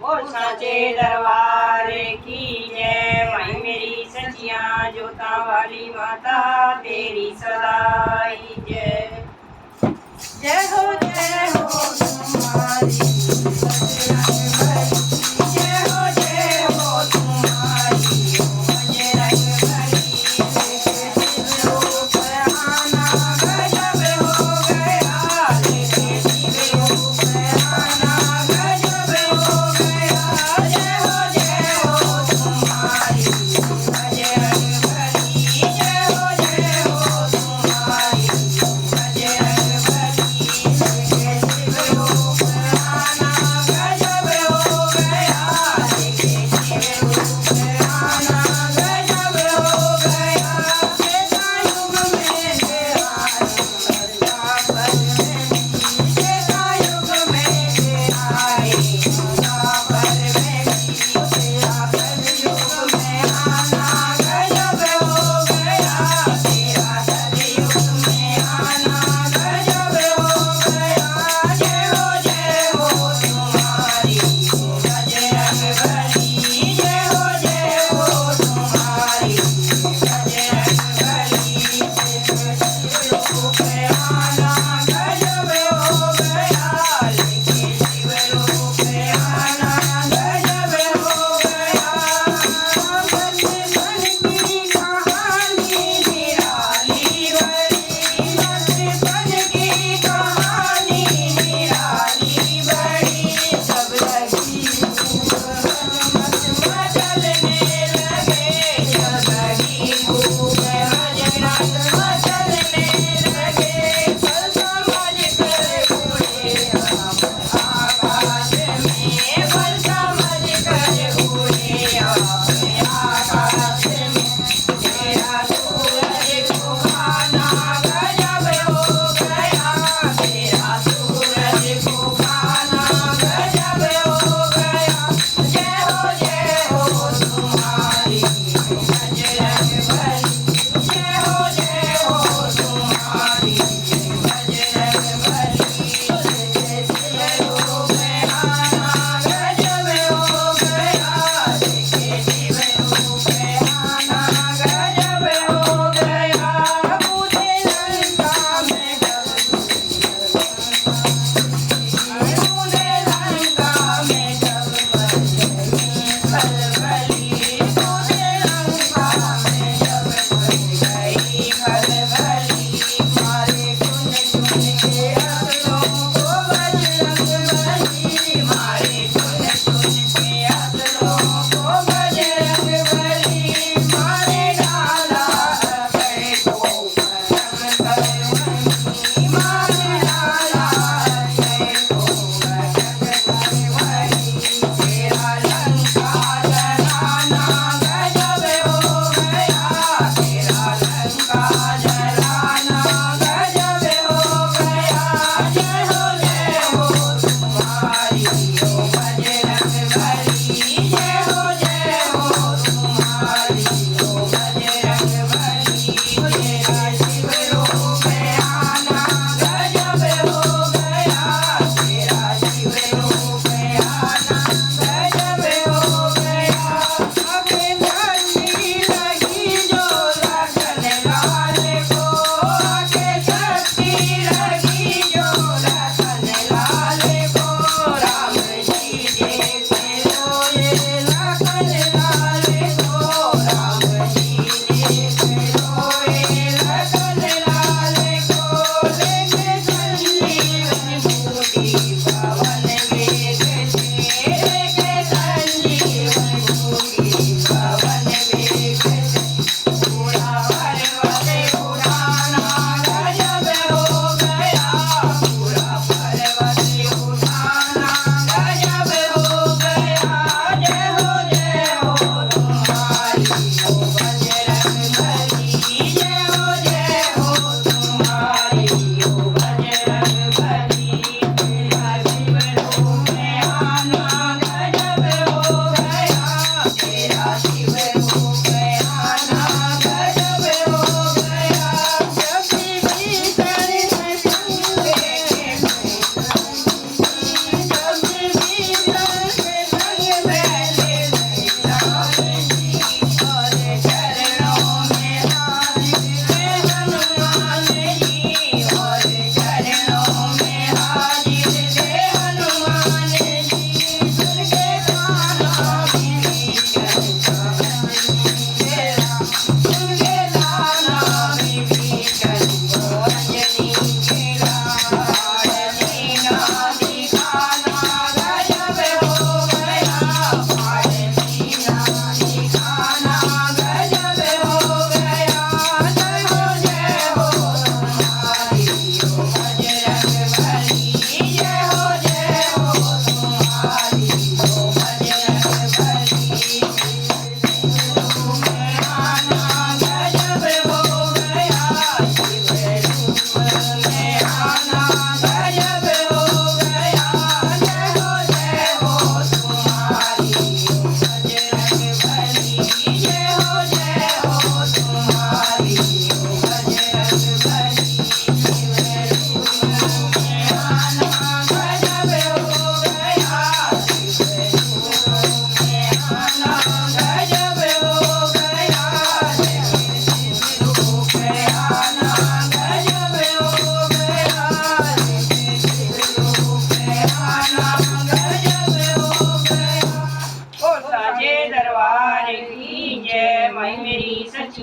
बोल साचे दरबार की जय। माई मेरी सचिया जोता वाली माता तेरी सदाई जय। जय हो तुम्हारी जय हो तुम्हारी बजरंग बली। रूप आना गजब हो गया, लेके शिव रूप आना गजब हो गया। जय हो तुम्हारी बजरंग बली। जय हो तुम्हारी बजरंग बली। लेके शिव रूप आना गजब हो गया, लेके शिव रूप आना गजब हो गया। त्रेता युग में तेरा पर में, त्रेता युग में तेरा पर में, तेरा कलयुग में आना गजब हो गया, तेरा कलयुग में आना गजब हो गया। जय हो तुम्हारी बजरंग बली। जय हो तुम्हारी बजरंग बली। रूप आना गजब हो गया, लेके शिव रूप आना गजब हो गया। बचपन की कहानी निराली बड़ी, बचपन की कहानी निराली बड़ी। सब लगी मचलने लगे, सब लगी खूब मजरंग मचलने लगे। फल समझ कर उड़े हम आकाश में, फल समझ कर उड़े हम आकाश में। तेरा सूरज को खाना गजब हो गया, तेरा सूरज को खाना गजब हो गया। जय हो तुम्हारी बजरंग बली। जय हो तुम्हारी बजरंग बली। लेके शिव रूप आना गजब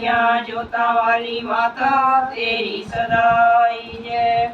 दुनिया जोता वाली माता तेरी सदाई जय।